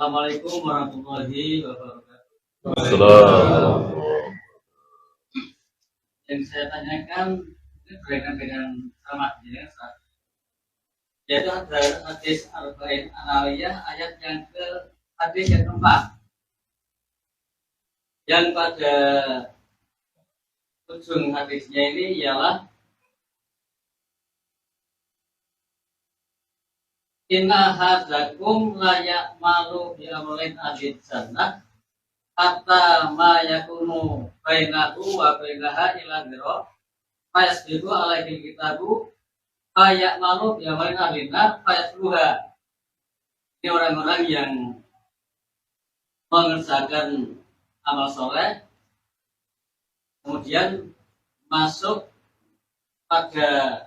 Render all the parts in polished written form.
Assalamualaikum warahmatullahi wabarakatuh. Assalamualaikum. Yang saya tanyakan ini berkaitan dengan sama ya, yaitu ada hadis Arba'in Anawiyah ayat yang ke hadis yang keempat, yang pada ujung hadisnya ini ialah inna hadzakum layak malu bi amalin ahli jannah hatta ma yakunu bainahu wa bainaha ila dzira fayasbiqu alaihi kitabu fayak malu bi amalin ahli nar fayasluha. Ini orang-orang yang mengerjakan amal soleh kemudian masuk pada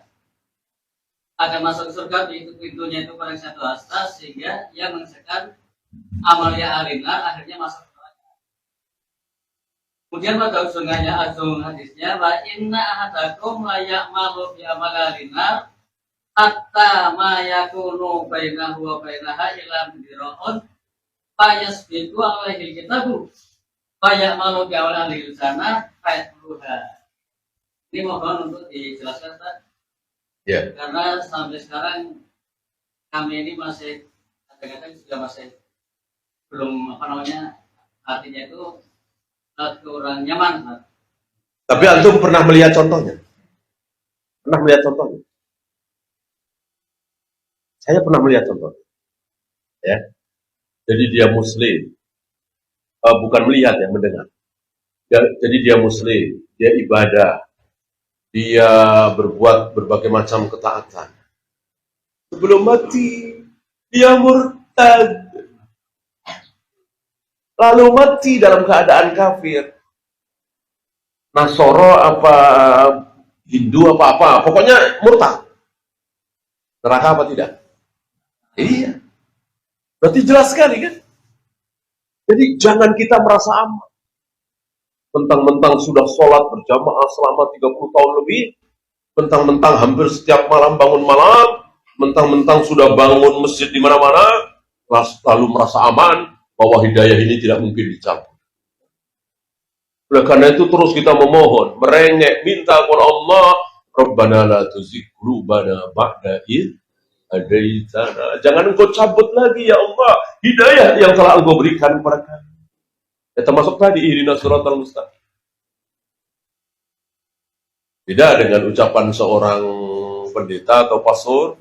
akan masuk surga, pintunya itu paling satu hasta, sehingga ia mengerjakan amalia alinar akhirnya masuk surga. Kemudian pada ujung hadisnya wa inna ahadakum layak malu bi amal alinar hatta ma yakunu bainahu wa bainaha ila dzira'un fayasbiqu alaihi kitabu fayak malu bi amal alil sana fayatluha. Ini mohon untuk dijelaskan, Pak. Ya. Karena sampai sekarang kami ini masih kadang-kadang juga masih belum artinya itu kurang nyaman. Tapi antum pernah melihat contohnya? Pernah melihat contohnya? Saya pernah melihat contohnya. Ya. Jadi dia muslim. Bukan melihat ya, mendengar. Jadi dia muslim, dia ibadah. Dia berbuat berbagai macam ketaatan. Sebelum mati, dia murtad. Lalu mati dalam keadaan kafir. Nasoro apa Hindu apa-apa, pokoknya murtad. Neraka apa tidak? Iya. Berarti jelas sekali kan? Jadi jangan kita merasa aman. Mentang-mentang sudah sholat berjamaah selama 30 tahun lebih, mentang-mentang hampir setiap malam bangun malam, mentang-mentang sudah bangun masjid di mana-mana, lalu merasa aman bahwa hidayah ini tidak mungkin dicabut. Oleh karena itu terus kita memohon, merengek, minta kepada Allah, Rabbana la tuzigh qulubana ba'da idh hadaitana. Jangan engkau cabut lagi ya Allah hidayah yang telah engkau berikan kepada kami. Ya, termasuk tadi ihdinas siratal mustaqim. Beda dengan ucapan seorang pendeta atau pastor,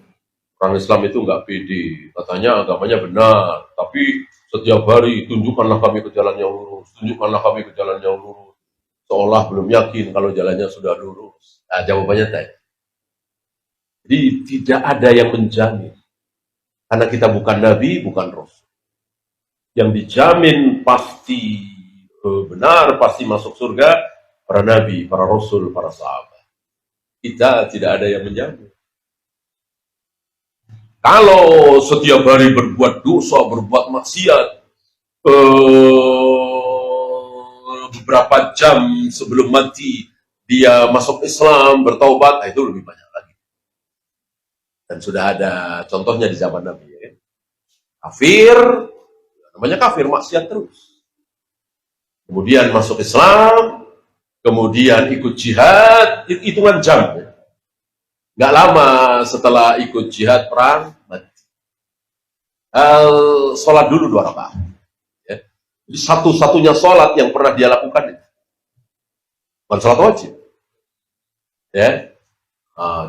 orang Islam itu nggak pede. Katanya agamanya benar, tapi setiap hari tunjukkanlah kami ke jalan yang lurus, tunjukkanlah kami ke jalan yang lurus. Seolah belum yakin kalau jalannya sudah lurus. Nah, jawabannya tadi. Jadi tidak ada yang menjamin. Karena kita bukan nabi, bukan rasul. Yang dijamin pasti benar, pasti masuk surga, para nabi, para rasul, para sahabat. Kita tidak ada yang menjamin. Kalau setiap hari berbuat dosa, berbuat maksiat, beberapa jam sebelum mati, dia masuk Islam, bertaubat, itu lebih banyak lagi. Dan sudah ada contohnya di zaman Nabi. Ya. Kafir, namanya kafir, maksiat terus. Kemudian masuk Islam, kemudian ikut jihad, hitungan jam. Ya. Nggak lama setelah ikut jihad perang, mati. Sholat dulu 2 rakaat. Ya. Jadi satu-satunya sholat yang pernah dia lakukan itu. Bukan sholat wajib. Ya.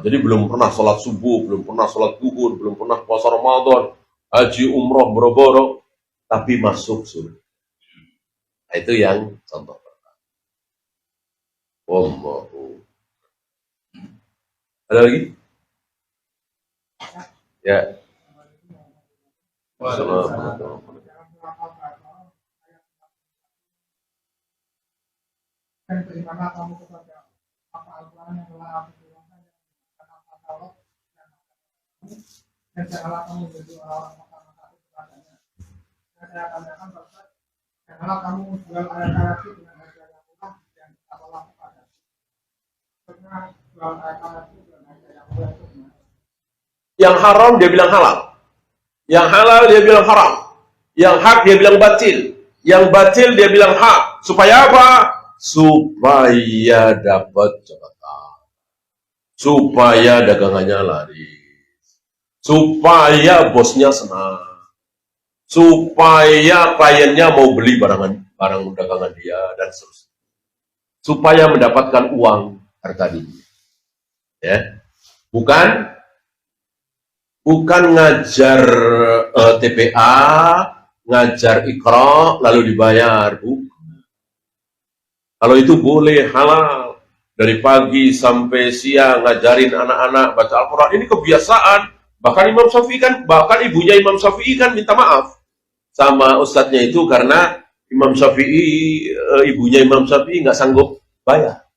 Jadi belum pernah sholat subuh, belum pernah sholat duhur, belum pernah puasa Ramadan, haji, umroh, boro-boro, tapi masuk surga. Nah, itu yang contoh pertama. Wallahu. Ada lagi? Ya. Assalamualaikum. Dan berimanlah kamu kepada apa Al-Quran yang telah aku turunkan dan janganlah kamu menjadi orang-orang maka kepadanya. Dan saya katakan bahwa janganlah kamu menjual ayat-ayat itu dengan harga yang murah dan tawalah kepada. Karena jual ayat-ayat itu dengan harga yang murah itu benar. Yang haram dia bilang halal, yang halal dia bilang haram, Yang hak dia bilang batil. Yang batil dia bilang hak. Supaya apa? Supaya dapat jabatan. Supaya dagangannya laris. Supaya bosnya senang. Supaya kliennya mau beli barang dagangan dia dan seterusnya. Supaya mendapatkan uang harga diri. Ya. Bukan ngajar TPA, ngajar Iqra lalu dibayar. Bukan. Kalau itu boleh, halal. Dari pagi sampai siang ngajarin anak-anak baca Al-Quran. Ini kebiasaan. Bahkan Imam Syafi'i kan, bahkan ibunya Imam Syafi'i kan minta maaf sama ustadznya itu karena Imam Syafi'i, ibunya Imam Syafi'i nggak sanggup bayar.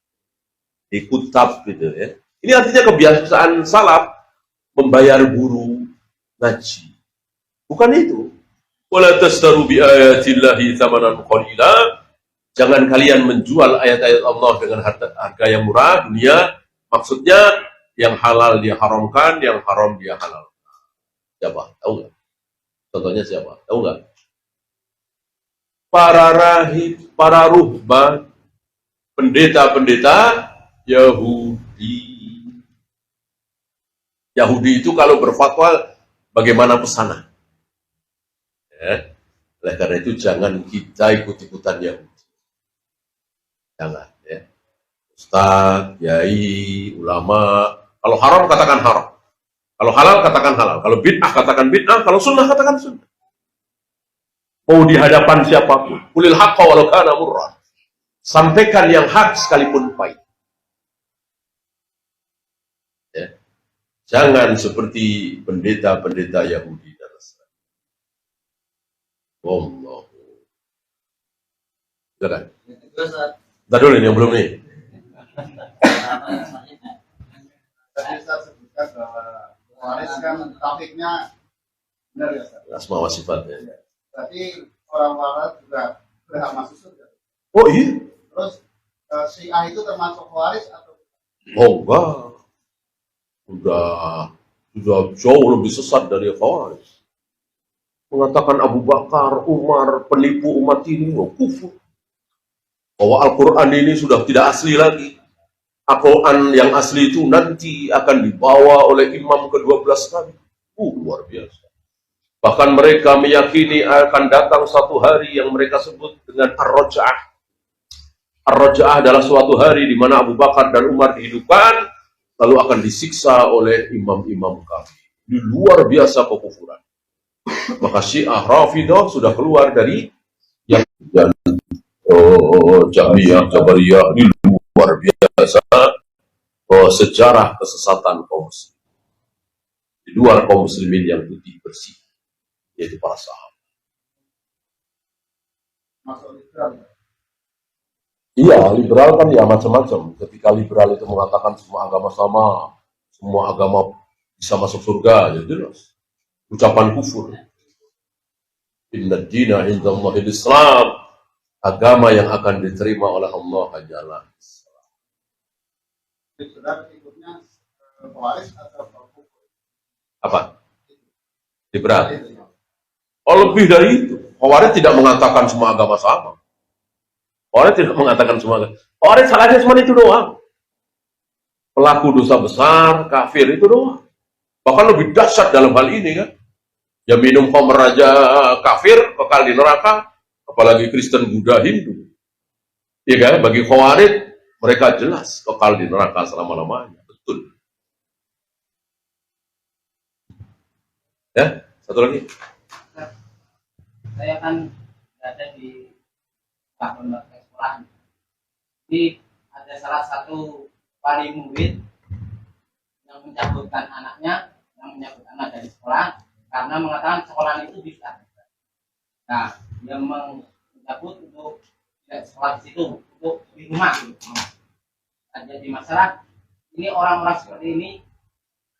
Ikut tab gitu ya. Ini artinya kebiasaan salaf membayar guru ngaji. Bukan itu. Wala tastaru bi ayatillahi tsamanan qalila. Jangan kalian menjual ayat-ayat Allah dengan harga yang murah dunia. Maksudnya yang halal dia haramkan, yang haram dia halal. Siapa? Tahu nggak? Contohnya siapa? Tahu nggak? Para rahib, para ruhban, pendeta-pendeta Yahudi. Yahudi itu kalau berfatwa bagaimana pesanan. Ya. Oleh karena itu jangan kita ikut-ikutan Yahudi. Jangan. Ya. Ustaz, yai, ulama. Kalau haram katakan haram. Kalau halal katakan halal. Kalau bid'ah katakan bid'ah. Kalau sunnah katakan sunnah. Mau di hadapan siapapun. Qulil haqqa walau kana murran. Sampaikan yang hak sekalipun pahit. Ya. Jangan seperti pendeta-pendeta Yahudi dan Nasrani. Wallahu. Silakan. Bentar dulu ini yang belum nih. Tadi Ustaz sebutkan bahwa waris kan tauhidnya benar ya Ustaz? Asma wa sifatnya. Berarti orang waris juga berhak masuk surga. Oh iya? Terus Syiah itu termasuk waris atau? Oh enggak. Sudah jauh lebih sesat dari Khawarij. Mengatakan Abu Bakar, Umar, penipu umat ini, kufur. Bahwa Al-Quran ini sudah tidak asli lagi. Al-Quran yang asli itu nanti akan dibawa oleh imam ke-12 kali. Luar biasa. Bahkan mereka meyakini akan datang satu hari yang mereka sebut dengan Ar-Raja'ah. Ar-Raja'ah adalah suatu hari di mana Abu Bakar dan Umar dihidupkan, lalu akan disiksa oleh imam-imam kami. Ini luar biasa kekufuran. Maka Syiah Rafidah sudah keluar dari yang Jahmiyah, Jabariyah. Ini luar biasa sejarah kesesatan kaum muslimin. Di luar kaum muslimin yang putih bersih, yaitu para sahabat. Masuk liberal. Iya, liberal kan ya macam-macam. Ketika liberal itu mengatakan semua agama sama, semua agama bisa masuk surga, ya jelas. Ucapan kufur. Inna dina indallahil Islam. Agama yang akan diterima oleh Allah hanyalah Islam. Liberal ikutnya waris atau kufur? Apa? Liberal. Oh, lebih dari itu. Khawarij tidak mengatakan semua agama sama. Khawarij tidak mengatakan semua agama. Khawarij salahnya cuma itu doang. Pelaku dosa besar, kafir itu doang. Bahkan lebih dahsyat dalam hal ini kan. Ya minum khamr aja kafir, kekal di neraka. Apalagi Kristen, Buddha, Hindu. Ya kan? Bagi Khawarij, mereka jelas kekal di neraka selama-lamanya. Betul. Ya, satu lagi. Saya kan berada di sekolah. Jadi ada salah satu wali murid yang mencabutkan anaknya, dari sekolah karena mengatakan sekolah itu bisa. Nah, dia mencabut untuk tidak sekolah di situ, untuk di rumah. Nah, jadi masalah ini orang-orang seperti ini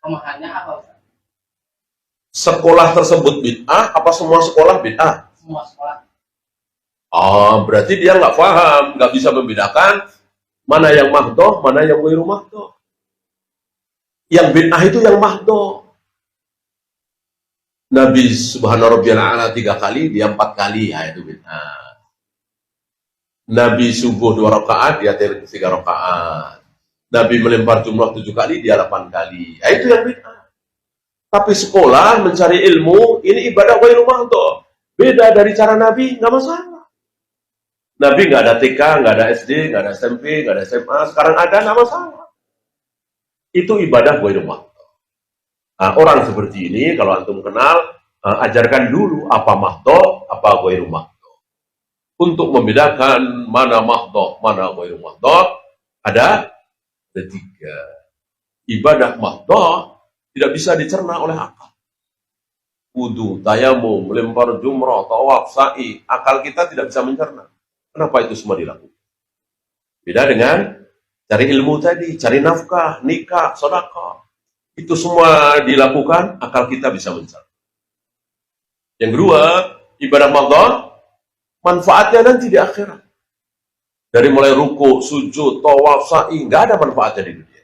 pemahamannya apa, Ustaz? Sekolah tersebut bid'ah, apa semua sekolah bid'ah? Semua sekolah. Oh, berarti dia nggak paham, nggak bisa membedakan mana yang mahdoh, mana yang ghairu mahdoh. Yang bid'ah itu yang mahdoh. Nabi subhana rabbiyal a'la 3 kali, dia 4 kali, ya itu bid'ah. Nabi subuh 2 rakaat, dia 3 rakaat. Nabi melempar jumlah 7 kali, dia 8 kali. Ya, itu yang bid'ah. Tapi sekolah mencari ilmu, ini ibadah ghairu mahdhah. Beda dari cara Nabi, nggak masalah. Nabi nggak ada TK, nggak ada SD, nggak ada SMP, nggak ada SMA. Sekarang ada, nggak masalah. Itu ibadah ghairu mahdhah. Nah, orang seperti ini, kalau antum kenal, ajarkan dulu apa mahdhah, apa ghairu mahdhah. Untuk membedakan mana mahdhah, mana ghairu mahdhah, ada 3. Ibadah mahdhah tidak bisa dicerna oleh akal. Wudu, tayamum, melempar jumrah, tawaf, sa'i, akal kita tidak bisa mencerna. Kenapa itu semua dilakukan? Beda dengan cari ilmu tadi, cari nafkah, nikah, sedekah. Itu semua dilakukan, akal kita bisa mencerna. Yang kedua, ibadah mahdhah, manfaatnya nanti di akhirat. Dari mulai ruku, sujud, tawaf, sa'i, nggak ada manfaatnya di dunia.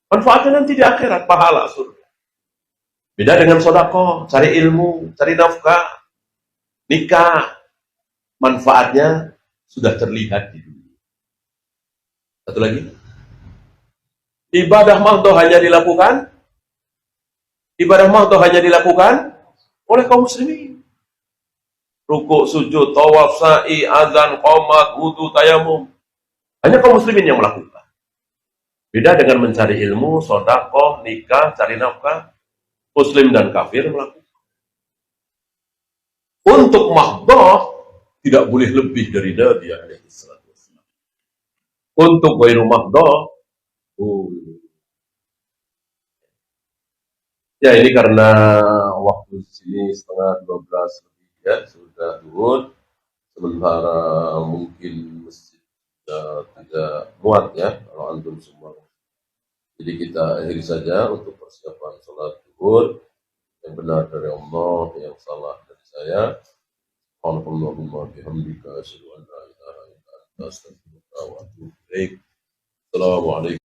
Manfaatnya nanti di akhirat, pahala surga. Beda dengan sedekah, cari ilmu, cari nafkah, nikah. Manfaatnya sudah terlihat di dunia. Satu lagi. Ibadah mahdhah hanya dilakukan oleh kaum muslimin. Ruku, sujud, tawaf, sa'i, azan, qomat, wudu, tayamum. Hanya kaum muslimin yang melakukan. Beda dengan mencari ilmu, sedekah, nikah, cari nafkah. Muslim dan kafir melakukan. Untuk mahdhah tidak boleh lebih dari Nabi alaihi salatu wassalam. Untuk ghairu mahdhah boleh. Ya, ini karena waktu di sini 11:30 lebih ya, sudah zuhur. Sementara mungkin masjid tidak muat ya kalau antum semua. Jadi kita akhiri saja untuk persiapan sholat zuhur. Yang benar dari Allah, yang salah dari saya. Allahumma bihamdika asyhadu an la ilaha illa anta astaghfiruka wa atubu ilaik. Assalamualaikum.